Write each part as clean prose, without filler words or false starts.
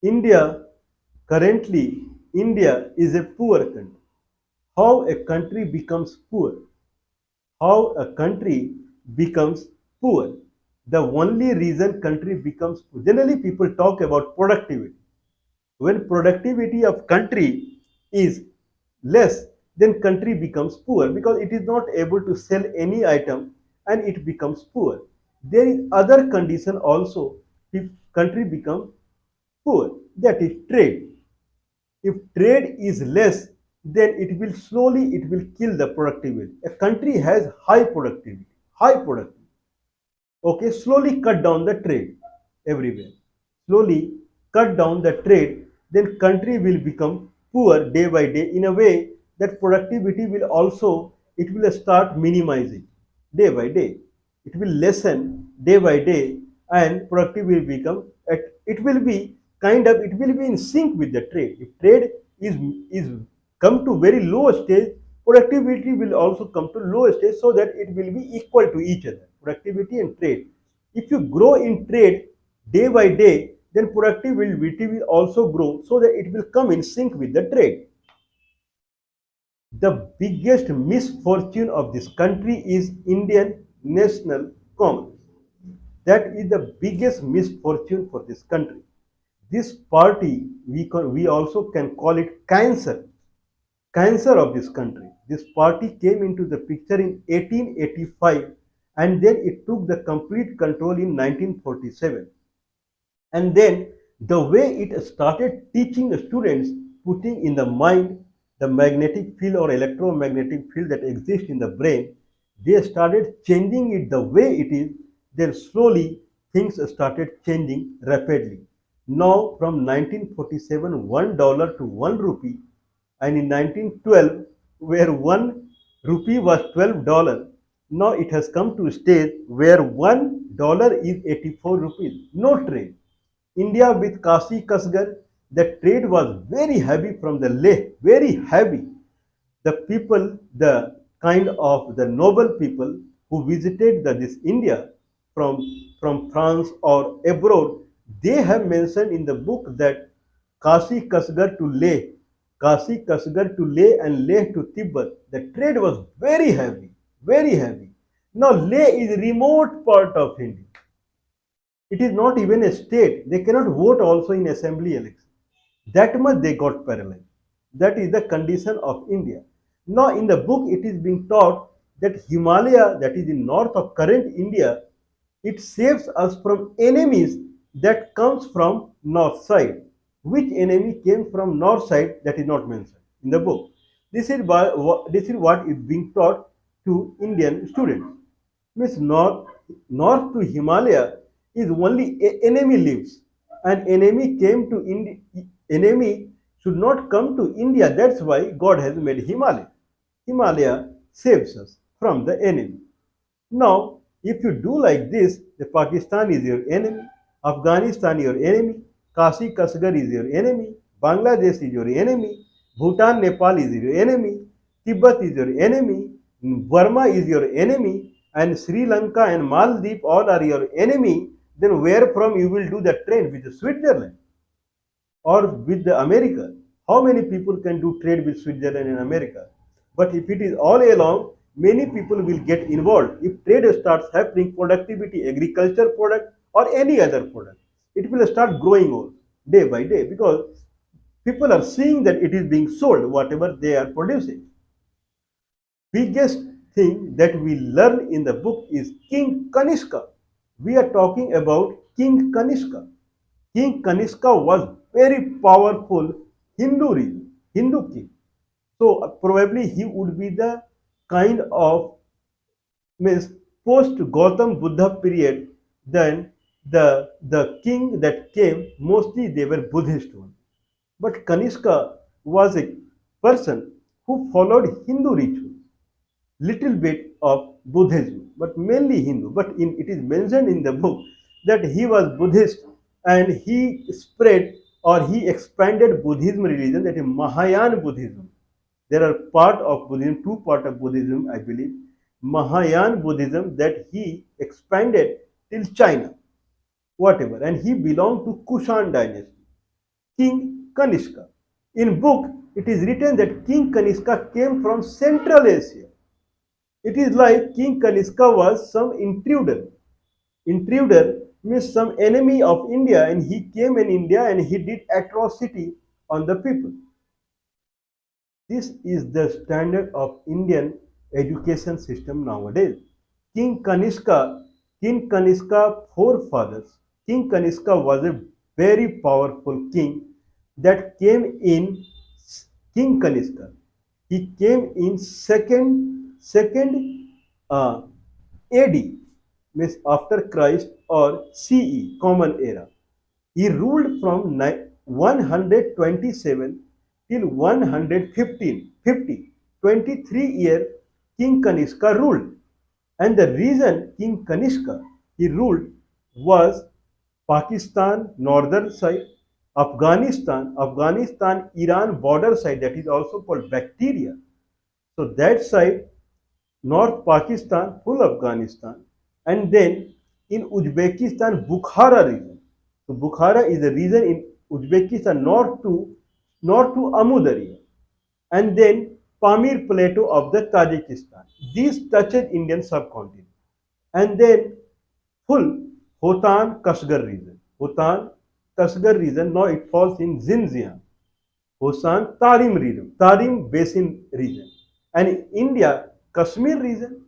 India, currently, India is a poor country. How a country becomes poor? How a country becomes poor? The only reason country becomes poor. Generally, people talk about productivity. When productivity of country is less, then country becomes poor because it is not able to sell any item and it becomes poor. There is other condition also if country becomes poor, that is trade. If trade is less, then it will kill the productivity. A country has high productivity. Okay, slowly cut down the trade everywhere. Slowly cut down the trade, then country will become poor day by day in a way that productivity will also it will start minimizing day by day. It will lessen day by day and productivity will become it will be it will be in sync with the trade. If trade is come to very low stage, productivity will also come to low stage so that it will be equal to each other, productivity and trade. If you grow in trade day by day, then productivity will also grow so that it will come in sync with the trade. The biggest misfortune of this country is Indian national commerce. That is the biggest misfortune for this country. This party, we also can call it cancer of this country. This party came into the picture in 1885 and then it took the complete control in 1947. And then the way it started teaching the students, putting in the mind the magnetic field or electromagnetic field that exists in the brain, they started changing it the way it is. Then slowly things started changing rapidly. Now from 1947, $1 to 1 rupee, and in 1912, where 1 rupee was $12, now it has come to a stage where $1 is 84 rupees. No trade. India with Kasi Kasgar, the trade was very heavy from the Leh, very heavy. The people, the kind of the noble people who visited this India from, from France or abroad, they have mentioned in the book that Kasi Kasgar to Leh, Kasi Kasgar to Leh and Leh to Tibet, the trade was very heavy, very heavy. Now Leh is a remote part of India. It is not even a state. They cannot vote also in assembly election. That much they got paralyzed. That is the condition of India. Now in the book it is being taught that Himalaya, that is in north of current India, it saves us from enemies that comes from north side. Which enemy came from north side, that is not mentioned in the book. This is what is being taught to Indian students. Means north to Himalaya is only enemy lives. An enemy came to India. Enemy should not come to India. That's why God has made Himalaya. Himalaya saves us from the enemy. Now, if you do like this, the Pakistan is your enemy, Afghanistan your enemy, Kasi Kasgar is your enemy, Bangladesh is your enemy, Bhutan, Nepal is your enemy, Tibet is your enemy, Burma is your enemy, and Sri Lanka and Maldives all are your enemy, then where from you will do the trade with Switzerland or with the America? How many people can do trade with Switzerland and America? But if it is all along, many people will get involved. If trade starts happening, productivity, agriculture product or any other product, it will start growing on day by day because people are seeing that it is being sold, whatever they are producing. Biggest thing that we learn in the book is King Kanishka. We are talking about King Kanishka. King Kanishka was very powerful Hindu king. So probably he would be the kind of means post Gautam Buddha period. Then the king that came mostly they were Buddhist one. But Kanishka was a person who followed Hindu rituals, little bit of Buddhism, but mainly Hindu. But it is mentioned in the book that he was Buddhist and he spread or he expanded Buddhism religion, that is Mahayana Buddhism. There are part of Buddhism, two part of Buddhism, I believe. Mahayana Buddhism that he expanded till China, whatever. And he belonged to Kushan dynasty. King Kanishka. In book, it is written that King Kanishka came from Central Asia. It is like King Kanishka was some intruder. Intruder means some enemy of India, and he came in India and he did atrocity on the people. This is the standard of Indian education system nowadays. King Kanishka, King Kanishka forefathers, King Kanishka was a very powerful king that came in King Kanishka. He came in second AD, means after Christ or CE, Common Era. He ruled from 127 till 115, 50, 23-year King Kanishka ruled. And the reason King Kanishka he ruled was Pakistan northern side, Afghanistan, Iran border side that is also called Bacteria. So that side, North Pakistan, full Afghanistan, and then in Uzbekistan, Bukhara region. So Bukhara is a region in Uzbekistan north to Amud area, and then Pamir Plateau of the Tajikistan. These touches Indian subcontinent, and then full Hotan Kashgar region. Hotan Kashgar region now it falls in Xinjiang. Hosan Tarim region, Tarim Basin region, and in India Kashmir region,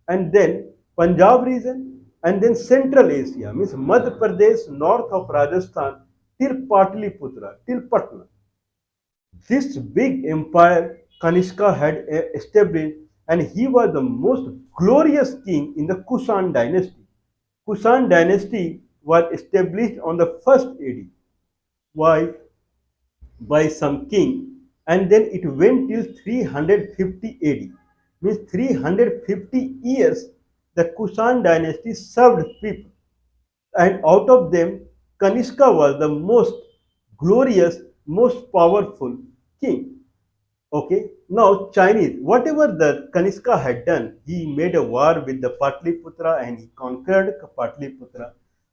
and then Punjab region, and then Central Asia means Madhya Pradesh north of Rajasthan till Patliputra till Patna. This big empire Kanishka had established, and he was the most glorious king in the Kushan dynasty. Kushan dynasty was established on the first AD. Why? By some king, and then it went till 350 AD. Means 350 years the Kushan dynasty served people, and out of them Kanishka was the most glorious, most powerful king. Okay, now Chinese, whatever the Kanishka had done, he made a war with the Patliputra and he conquered Patliputra.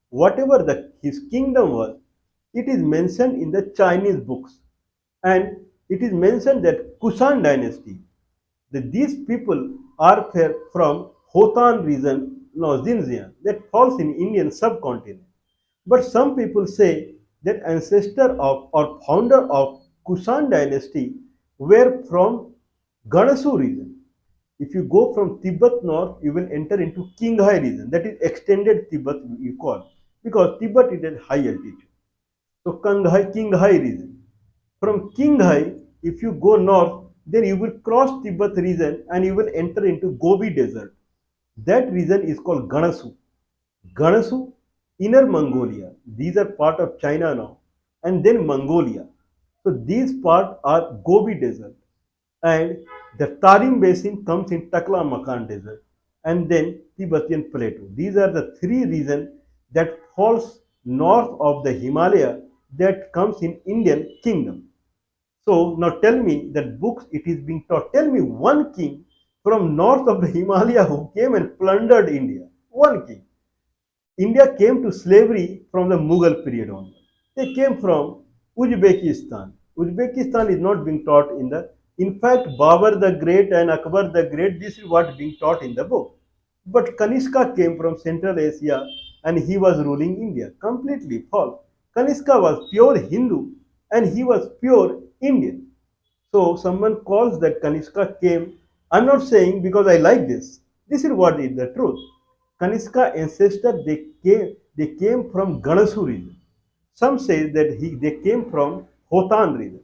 Whatever his kingdom was, it is mentioned in the Chinese books, and it is mentioned that Kushan dynasty, that these people are from Hotan region, no Xinjiang, that falls in Indian subcontinent. But some people say that ancestor of or founder of Kushan dynasty were from Gansu region. If you go from Tibet north, you will enter into Qinghai region. That is extended Tibet you call, because Tibet is at high altitude. So Qinghai region. From Qinghai, if you go north, then you will cross Tibet region and you will enter into Gobi Desert. That region is called Gansu. Gansu, Inner Mongolia. These are part of China now, and then Mongolia. So these parts are Gobi Desert, and the Tarim Basin comes in Taklamakan Desert, and then Tibetan Plateau. These are the three regions that falls north of the Himalaya that comes in Indian kingdom. So now tell me that books it is being taught. Tell me one king from north of the Himalaya who came and plundered India. One king. India came to slavery from the Mughal period onward. They came from Uzbekistan. Uzbekistan is not being taught in the. In fact, Babur the Great and Akbar the Great, this is what being taught in the book. But Kanishka came from Central Asia and he was ruling India. Completely false. Kanishka was pure Hindu and he was pure Indian. So someone calls that Kanishka came. I'm not saying because I like this. This is what is the truth. Kanishka ancestors they came from Gansu region. Some say that they came from Hotan region.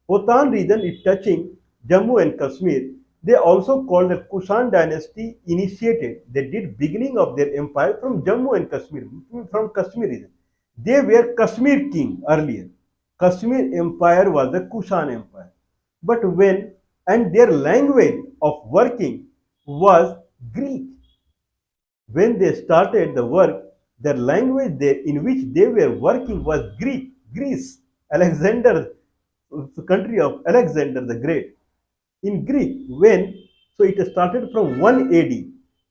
Hotan region is touching Jammu and Kashmir. They also called the Kushan dynasty initiated. They did beginning of their empire from Jammu and Kashmir, from Kashmir region. They were Kashmir king earlier. Kashmir empire was the Kushan empire. But when and their language of working was Greek. When they started the work, their language in which they were working was Greek, Greece, Alexander, the country of Alexander the Great. In Greek, so it started from 1 AD.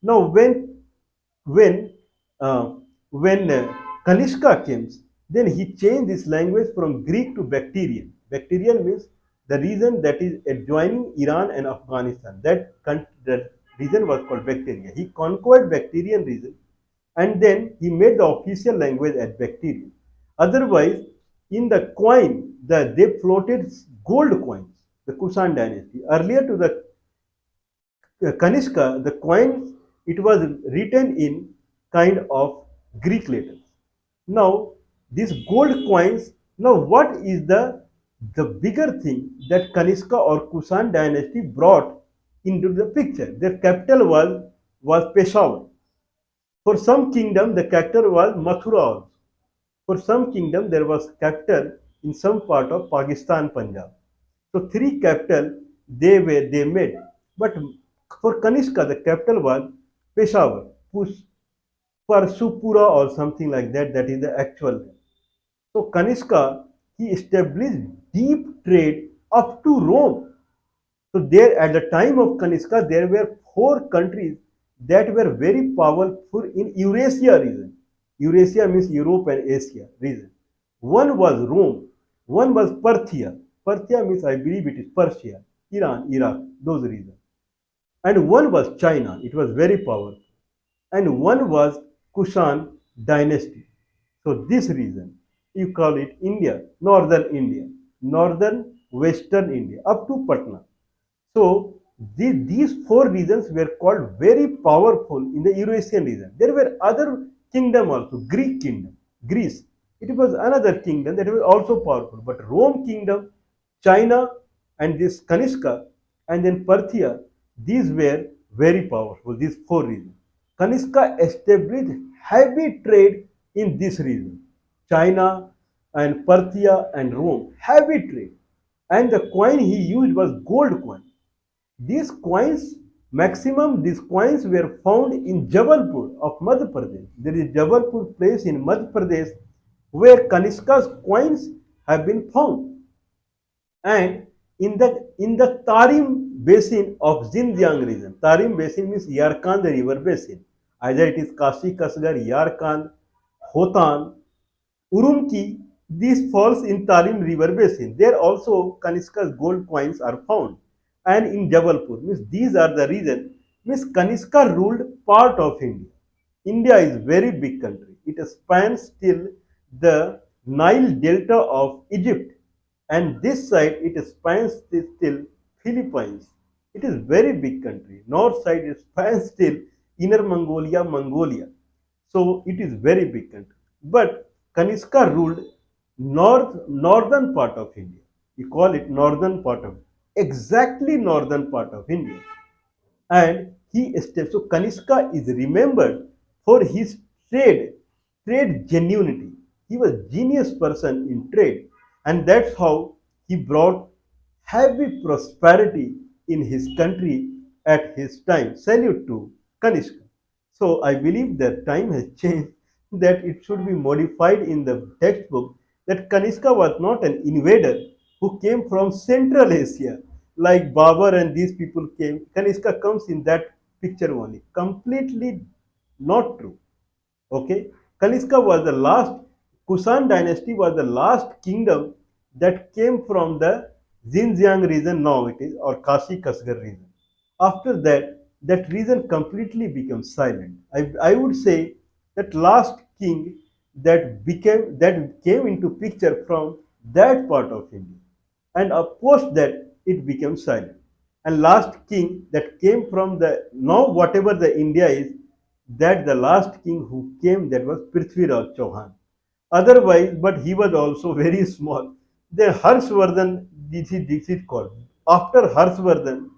Now when uh, Kanishka came, Then he changed this language from Greek to Bactrian. Bactrian means the region that is adjoining Iran and Afghanistan. That region was called Bactria. He conquered Bactrian region and then he made the official language as Bactrian. Otherwise, in the coin, they floated gold coins, the Kushan dynasty. Earlier to the Kanishka, the coins, it was written in kind of Greek letters. Now, these gold coins, now what is the bigger thing that Kanishka or Kushan dynasty brought into the picture? Their capital was Peshawar. For some kingdom, the capital was Mathura also. For some kingdom, there was capital in some part of Pakistan, Punjab. So three capital they made. But for Kanishka, the capital was Peshawar, Parsupura or something like that. That is the actual name. So Kanishka, he established deep trade up to Rome. So there, at the time of Kanishka, there were four countries that were very powerful in Eurasia region. Eurasia means Europe and Asia region. One was Rome, one was Parthia. Parthia means I believe it is Persia, Iran, Iraq, those regions. And one was China. It was very powerful. And one was Kushan dynasty. So this region, you call it India, northern western India, up to Patna. So these four regions were called very powerful in the Eurasian region. There were other kingdom also, Greek kingdom, Greece. It was another kingdom that was also powerful. But Rome kingdom, China, and this Kanishka, and then Parthia, these were very powerful, these four regions. Kanishka established heavy trade in this region. China and Parthia and Rome, heavy trade. And the coin he used was gold coin. These coins, maximum these coins were found in Jabalpur of Madhya Pradesh. There is Jabalpur place in Madhya Pradesh where Kanishka's coins have been found. And in the Tarim basin of Xinjiang region, Tarim basin means Yarkand river basin. Either it is Kashi Kasgar, Yarkand, Hotan, Urumqi, these falls in Tarim river basin. There also Kanishka's gold coins are found. And in Jabalpur, means these are the region, means Kanishka ruled part of India. India is very big country. It spans till the Nile delta of Egypt, and this side it spans till Philippines. It is very big country. North side it spans till Inner Mongolia, Mongolia. So it is very big country. But Kanishka ruled northern part of India. We call it northern part of exactly northern part of India. And so Kanishka is remembered for his trade genuinity. He was genius person in trade, and that's how he brought heavy prosperity in his country at his time. Salute to Kanishka. So I believe that time has changed, that it should be modified in the textbook that Kanishka was not an invader who came from Central Asia like Babur and these people came. Kanishka comes in that picture only. Completely not true. Okay, Kanishka was the last. Kusan dynasty was the last kingdom that came from the Xinjiang region. Now it is, or Kashi Kasgar region. After that, that region completely became silent. I would say that last king that came into picture from that part of India, and post that it became silent. And last king that came from the now whatever the India is, that the last king who came, that was Prithviraj Chauhan. Otherwise, but he was also very small. Then Harshvardhan, this is called. After Harshvardhan,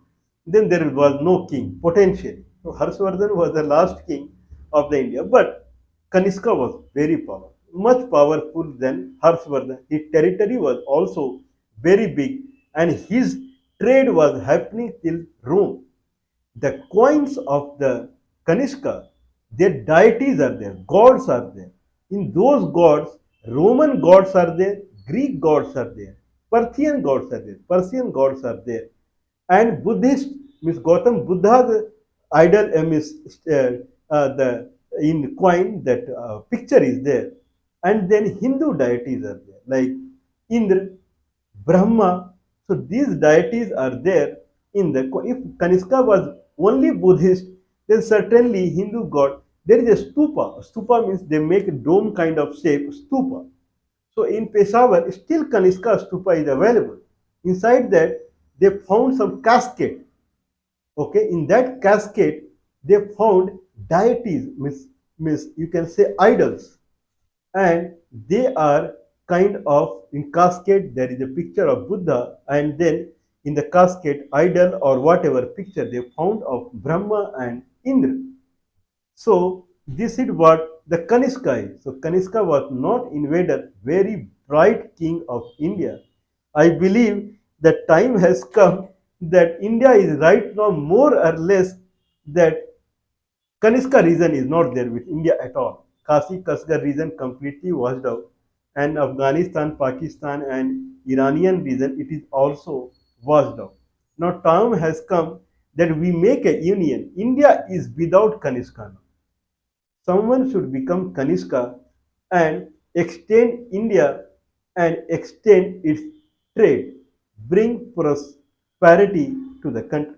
then there was no king potentially. So Harshvardhan was the last king of the India, but Kanishka was very powerful, much powerful than Harshvardhan. His territory was also very big, and his trade was happening till Rome. The coins of the Kanishka, their deities are there, gods are there. In those gods, Roman gods are there, Greek gods are there, Parthian gods are there, Persian gods are there, and Buddhist means Gautam Buddha's idol means the in coin that picture is there. And then Hindu deities are there, like Indra, Brahma. So these deities are there in the. If Kanishka was only Buddhist, then certainly Hindu god. There is a stupa. Stupa means they make a dome kind of shape. Stupa. So in Peshawar, still Kanishka stupa is available. Inside that, they found some cascade. Okay, in that cascade, they found deities, means you can say idols, and they are kind of in cascade. There is a picture of Buddha, and then in the cascade, idol or whatever picture they found of Brahma and Indra. So this is what the Kanishka is. So Kanishka was not invader, very bright king of India. I believe the time has come that India is right now more or less that Kanishka region is not there with India at all. Kasi Kasgar region completely washed out, and Afghanistan, Pakistan, and Iranian region it is also washed out. Now time has come that we make a union. India is without Kanishka now. Someone should become Kanishka and extend India and extend its trade, bring prosperity to the country.